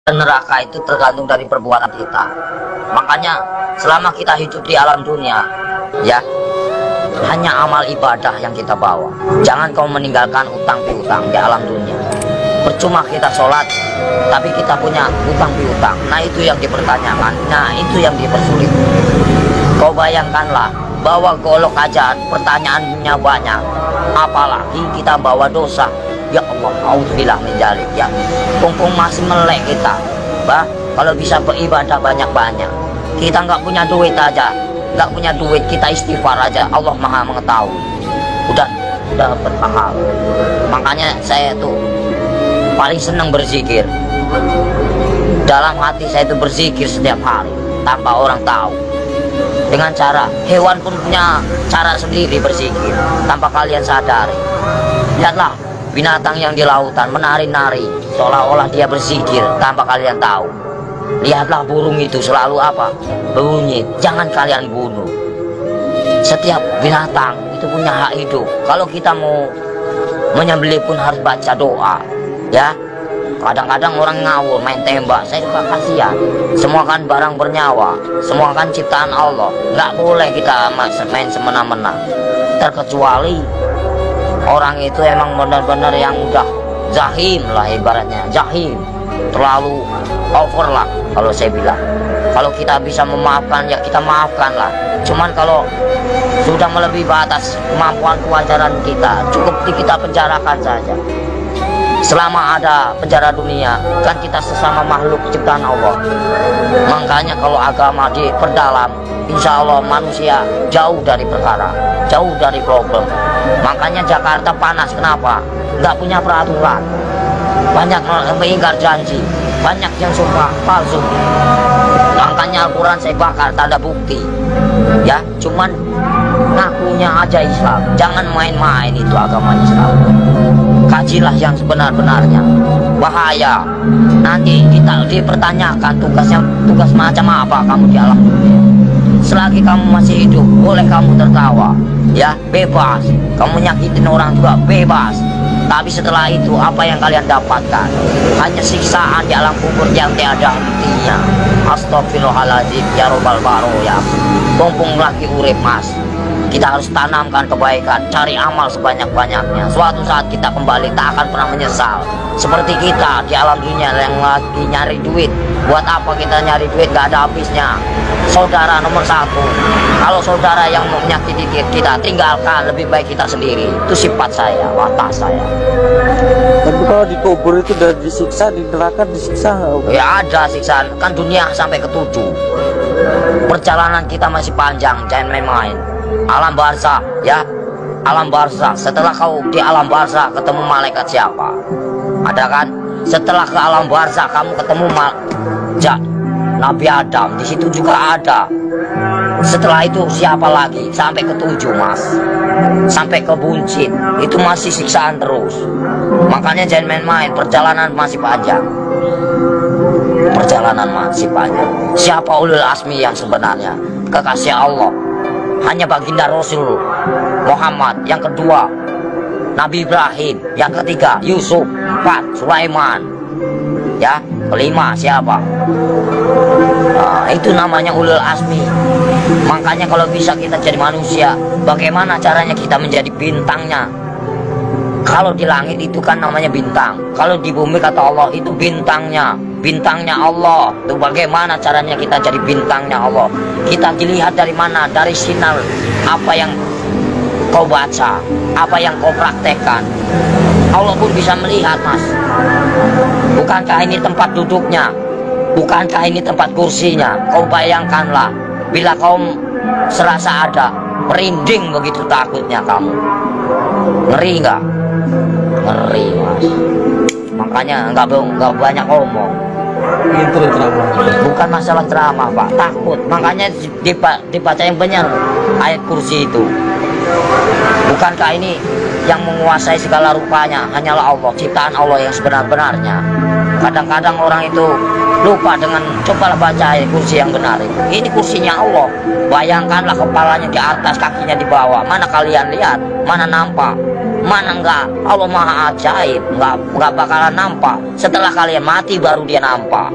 Neraka itu tergantung dari perbuatan kita. Makanya selama kita hidup di alam dunia, ya, hanya amal ibadah yang kita bawa. Jangan kau meninggalkan utang piutang di alam dunia. Percuma kita sholat, tapi kita punya utang piutang. Nah itu yang dipertanyakan, nah itu yang dipersulit. Kau bayangkanlah bahwa golok aja pertanyaannya banyak, apalagi kita bawa dosa. Ya Allah, auzubillah min dzalik, ya. Mumpung masih melek kita, bah, kalau bisa beribadah banyak-banyak. Kita nggak punya duit aja, nggak punya duit, kita istighfar aja. Allah Maha mengetahui. Udah dapat pahala. Makanya saya tuh paling senang berzikir. Dalam hati saya itu berzikir setiap hari tanpa orang tahu. Dengan cara hewan pun punya cara sendiri berzikir tanpa kalian sadari. Lihatlah binatang yang di lautan menari-nari seolah-olah dia berzikir tanpa kalian tahu. Lihatlah burung itu selalu apa? Berbunyi, jangan kalian bunuh. Setiap binatang itu punya hak hidup. Kalau kita mau menyembelih pun harus baca doa, ya. Kadang-kadang orang ngawur main tembak, saya juga kasihan. Semua kan barang bernyawa, semua kan ciptaan Allah. Nggak boleh kita main semena-mena. Terkecuali orang itu emang benar-benar yang udah zahim lah, ibaratnya jahim, terlalu over lah kalau saya bilang. Kalau kita bisa memaafkan ya kita maafkan lah. Cuman kalau sudah melebihi batas kemampuan kewajaran kita, cukup kita penjarakan saja. Selama ada penjara dunia, kan kita sesama makhluk ciptaan Allah. Makanya kalau agama diperdalam, insya Allah manusia jauh dari perkara, jauh dari problem. Makanya Jakarta panas, kenapa? Nggak punya peraturan. Banyak mengingkar janji, banyak yang sumpah palsu. Makanya Al-Quran saya bakar, tak ada bukti. Ya, cuman ngakunya aja Islam. Jangan main-main itu agama Islam. Kajilah yang sebenar-benarnya. Bahaya. Nanti kita dipertanyakan tugas macam apa kamu di alam dunia. Selagi kamu masih hidup, boleh kamu tertawa, ya, bebas. Kamu nyakitin orang juga bebas. Tapi setelah itu apa yang kalian dapatkan? Hanya siksaan di alam kubur yang tiada hentinya. Astagfirullahaladzim, ya robbal baroya. Mumpung lagi urip mas, kita harus tanamkan kebaikan, cari amal sebanyak-banyaknya. Suatu saat kita kembali tak akan pernah menyesal. Seperti kita di alam dunia yang lagi nyari duit. Buat apa kita nyari duit, gak ada habisnya. Saudara nomor satu. Kalau saudara yang menyakiti kita, tinggalkan. Lebih baik kita sendiri. Itu sifat saya, watak saya. Tapi kalau dikubur itu udah disiksa, di neraka disiksa nggak? Ya ada siksaan. Kan dunia sampai ke-7. Perjalanan kita masih panjang, jangan main-main. Alam barzakh, ya, alam barzakh. Setelah kau di alam barzakh ketemu malaikat siapa? Ada kan? Setelah ke alam barzakh kamu ketemu Nabi Adam, di situ juga ada. Setelah itu siapa lagi? Sampai ke-7 mas, sampai ke buncit, itu masih siksaan terus. Makanya jangan main-main, perjalanan masih panjang. Perjalanan masih panjang. Siapa ulul asmi yang sebenarnya? Kekasih Allah. Hanya baginda Rasul Muhammad. Yang kedua Nabi Ibrahim. Yang ketiga Yusuf. 4 Sulaiman. Ya, kelima siapa? Nah, itu namanya ulul asmi. Makanya kalau bisa kita jadi manusia, bagaimana caranya kita menjadi bintangnya? Kalau di langit itu kan namanya bintang. Kalau di bumi kata Allah itu bintangnya. Bintangnya Allah. Itu bagaimana caranya kita jadi bintangnya Allah? Kita dilihat dari mana? Dari sinar apa yang kau baca, apa yang kau praktekkan. Allah pun bisa melihat mas. Bukankah ini tempat duduknya? Bukankah ini tempat kursinya? Kau bayangkanlah, bila kau serasa ada merinding begitu takutnya kamu. Ngeri nggak? Ngeri mas. Makanya nggak banyak ngomong. Bukan masalah ceramah pak, takut. Makanya dibaca yang benar ayat kursi itu. Bukankah ini yang menguasai segala rupanya hanyalah Allah, ciptaan Allah yang sebenar-benarnya. Kadang-kadang orang itu lupa dengan cobalah baca ayat kursi yang benar itu. Ini kursinya Allah. Bayangkanlah kepalanya di atas, kakinya di bawah. Mana kalian lihat? Mana nampak? Mana enggak? Allah maha ajaib, enggak bakalan nampak. Setelah kalian mati baru dia nampak.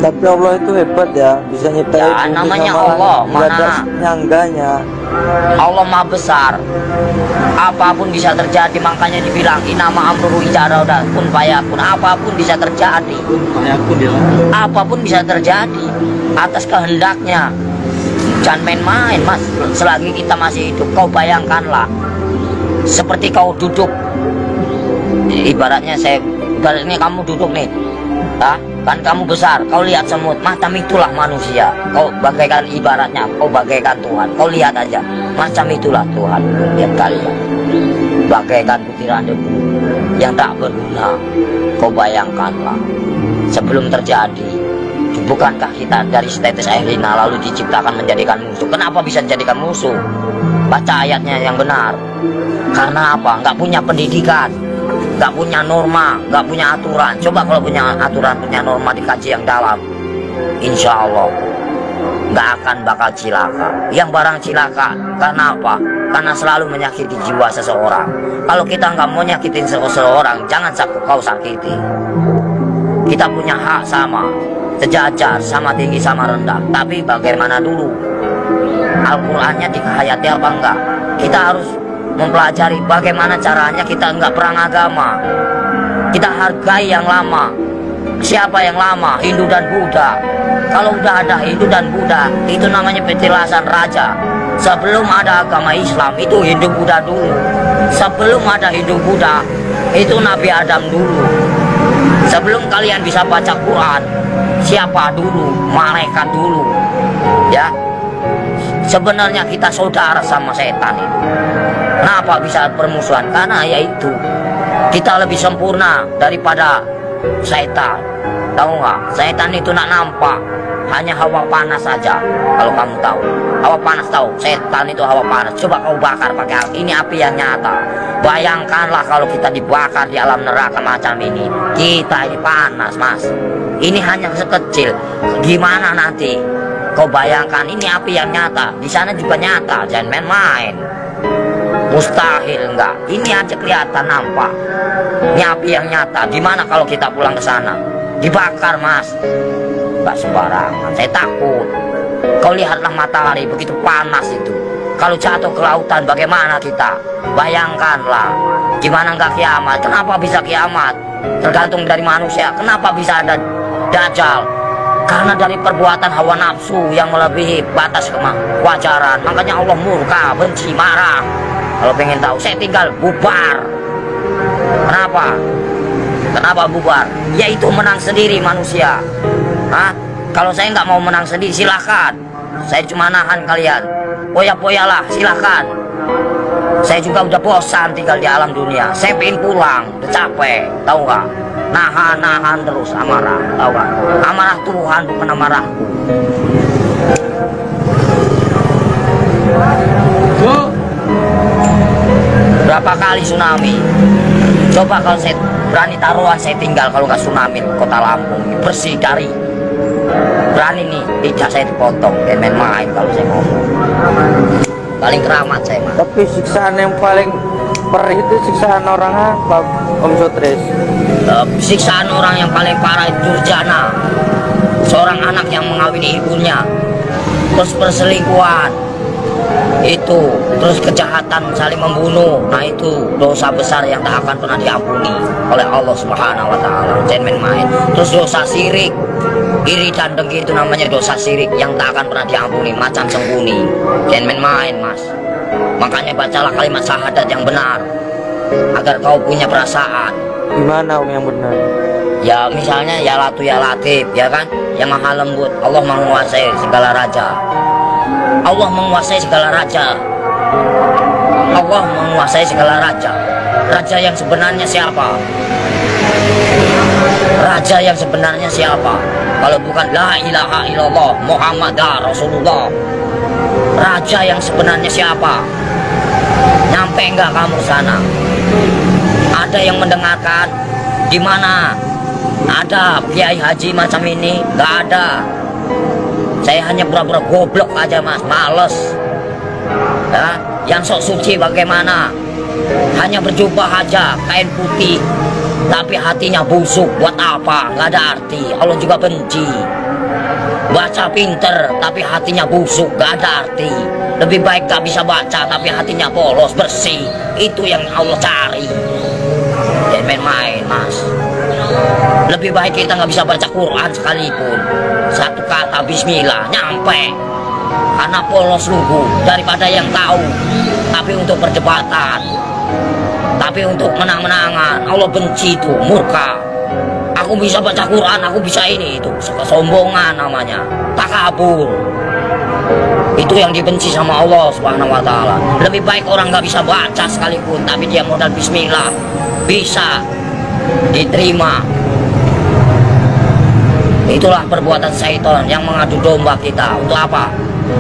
Tapi Allah itu hebat ya, bisa nyiptain Ya, bumi namanya sama Allah, langit, nggak ada mana- nyangganya. Allah maha besar. Apapun bisa terjadi, makanya dibilang inama amruhu idza arada kun fayakun. Apapun bisa terjadi. Apapun bisa terjadi atas kehendaknya. Jangan main-main, Mas. Selagi kita masih hidup, kau bayangkanlah seperti kau duduk, ibaratnya kamu duduk nih, kan kamu besar, kau lihat semut, macam itulah manusia. Kau bagaikan, ibaratnya kau bagaikan Tuhan. Kau lihat aja, macam itulah Tuhan. Lihat kalian, bagaikan butiran debu yang tak berguna. Kau bayangkanlah, sebelum terjadi, bukankah kita dari setetes air lina lalu diciptakan menjadikan musuh? Kenapa bisa dijadikan musuh? Baca ayatnya yang benar. Karena apa? Nggak punya pendidikan, nggak punya norma, nggak punya aturan. Coba kalau punya aturan, punya norma, dikaji yang dalam, insya Allah nggak akan bakal cilaka. Yang barang cilaka karena apa? Karena selalu menyakiti jiwa seseorang. Kalau kita nggak mau nyakitin seseorang, jangan kau sakiti. Kita punya hak sama, sejajar, sama tinggi, sama rendah. Tapi bagaimana dulu? Al-Qur'annya dihayati apa enggak? Kita harus mempelajari bagaimana caranya kita enggak perang agama. Kita hargai yang lama. Siapa yang lama? Hindu dan Buddha. Kalau udah ada Hindu dan Buddha, itu namanya petilasan raja. Sebelum ada agama Islam, itu Hindu Buddha dulu. Sebelum ada Hindu Buddha, itu Nabi Adam dulu. Sebelum kalian bisa baca Quran, siapa dulu? Malaikat dulu. Ya. Sebenarnya kita saudara sama setan itu. Kenapa bisa permusuhan? Karena yaitu kita lebih sempurna daripada setan. Tahu nggak? Setan itu nak nampak, hanya hawa panas saja. Kalau kamu tahu, hawa panas tahu. Setan itu hawa panas. Coba kau bakar pakai api. Ini api yang nyata. Bayangkanlah kalau kita dibakar di alam neraka macam ini. Kita ini panas, Mas. Ini hanya sekecil. Gimana nanti? Kau bayangkan, ini api yang nyata. Di sana juga nyata. Jangan main-main. Mustahil enggak. Ini aja kelihatan nampak. Ini api yang nyata. Gimana kalau kita pulang ke sana? Dibakar, Mas. Enggak sembarangan. Saya takut. Kau lihatlah matahari begitu panas itu. Kalau jatuh ke lautan bagaimana kita? Bayangkanlah. Gimana enggak kiamat? Kenapa bisa kiamat? Tergantung dari manusia. Kenapa bisa ada Dajjal? Karena dari perbuatan hawa nafsu yang melebihi batas kewajaran. Makanya Allah murka, benci, marah. Kalau pengen tahu, saya tinggal bubar. Kenapa? Kenapa bubar? Yaitu menang sendiri manusia. Kalau saya nggak mau menang sendiri, silakan. Saya cuma nahan kalian. Poya-poyalah, silakan. Saya juga udah bosan tinggal di alam dunia. Saya pengen pulang, udah capek, tahu nggak? Nahan terus amarah, tahu nggak? Amarah Tuhan bukan amarahku. Berapa kali tsunami? Coba kalau saya berani taruhan, saya tinggal kalau nggak tsunami kota Lampung bersih dari. Berani nih, tidak saya dipotong. Dan main-main kalau saya ngomong. Paling keramat saya, Mas. Tapi siksaan yang paling perih itu siksaan orang apa, Om Sutris? Siksaan orang yang paling parah itu durjana. Seorang anak yang mengawini ibunya, terus perselingkuhan, itu terus kejahatan saling membunuh. Nah itu dosa besar yang tak akan pernah diampuni oleh Allah Subhanahu wa Ta'ala. Jangan main. Terus dosa sirik, iri dan dengki, itu namanya dosa sirik yang tak akan pernah diampuni, macam sembunyi. Jangan main, Mas. Makanya bacalah kalimat syahadat yang benar agar kau punya perasaan. Gimana Om yang benar? Ya misalnya ya Latu ya Latif, ya kan, yang maha lembut. Allah menguasai segala raja. Allah menguasai segala raja. Allah menguasai segala raja. Raja yang sebenarnya siapa? Raja yang sebenarnya siapa? Kalau bukan la ilaha illallah Muhammadar Rasulullah. Raja yang sebenarnya siapa? Nyampe enggak kamu sana? Ada yang mendengarkan? Di mana ada kiai haji macam ini? Enggak ada. Saya hanya pura-pura goblok aja, Mas, males. Ya, yang sok suci bagaimana? hanya berjubah aja kain putih tapi hatinya busuk, buat apa? Nggak ada arti. Allah juga benci. Baca pinter tapi hatinya busuk, nggak ada arti. Lebih baik tak bisa baca tapi hatinya polos, bersih. Itu yang Allah cari. Jangan main-main, Mas. Lebih baik kita nggak bisa baca Quran sekalipun, satu kata Bismillah nyampe, karena polos lugu, daripada yang tahu tapi untuk perdebatan, tapi untuk menang-menangan. Allah benci itu, murka. Aku bisa baca Quran, aku bisa ini, itu kesombongan namanya, takabur. Itu yang dibenci sama Allah Subhanahu wa Ta'ala. Lebih baik orang nggak bisa baca sekalipun tapi dia modal Bismillah bisa diterima. Itulah perbuatan syaitan yang mengadu domba kita. Untuk apa?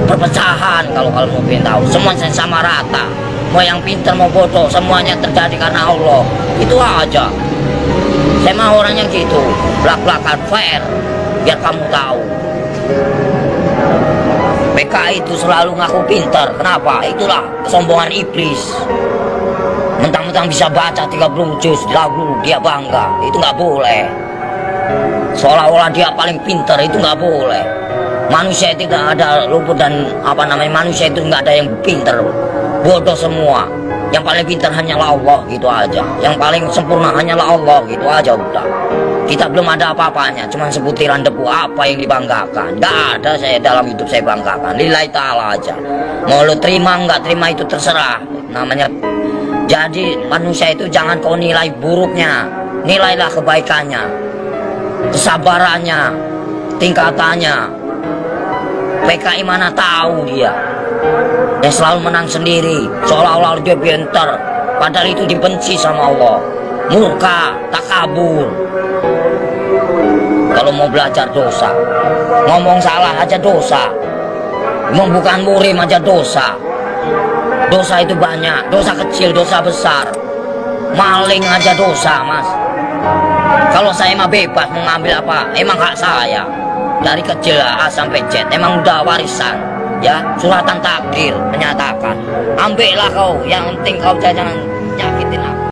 Perpecahan. Kalau mau pengen tahu, semuanya sama rata. Mau yang pintar mau bodoh, semuanya terjadi karena Allah. Itu aja. Saya mau orangnya gitu, belak-belakan fair, biar kamu tahu. PKI itu selalu ngaku pintar. Kenapa? Itulah kesombongan iblis. Mentang-mentang bisa baca 30 juz lagu dia bangga. Itu nggak boleh. Seolah-olah dia paling pintar, itu nggak boleh. Manusia itu tidak ada luput dan manusia itu nggak ada yang pintar, bodoh semua. Yang paling pintar hanyalah Allah, gitu aja. Yang paling sempurna hanyalah Allah, gitu aja udah. Kita belum ada apa-apanya, cuma sebutiran debu. Apa yang dibanggakan? Nggak ada saya dalam hidup saya banggakan. Lillahi ta'ala aja. Mau lo terima nggak terima itu terserah. Namanya. Jadi manusia itu jangan kau nilai buruknya, nilailah kebaikannya, kesabarannya, tingkatannya. PKI mana tahu dia yang selalu menang sendiri, seolah-olah dia pintar, padahal itu dibenci sama Allah. Murka, takabur. Kalau mau belajar dosa, ngomong salah aja dosa, bukan murim aja dosa. Dosa itu banyak, dosa kecil, dosa besar. Maling aja dosa, Mas. Kalau saya mah bebas mau ngambil apa, emang hak saya. Dari kecil A sampai Z, emang udah warisan. Ya, suratan takdir menyatakan. Ambillah kau, yang penting kau jangan nyakitin aku.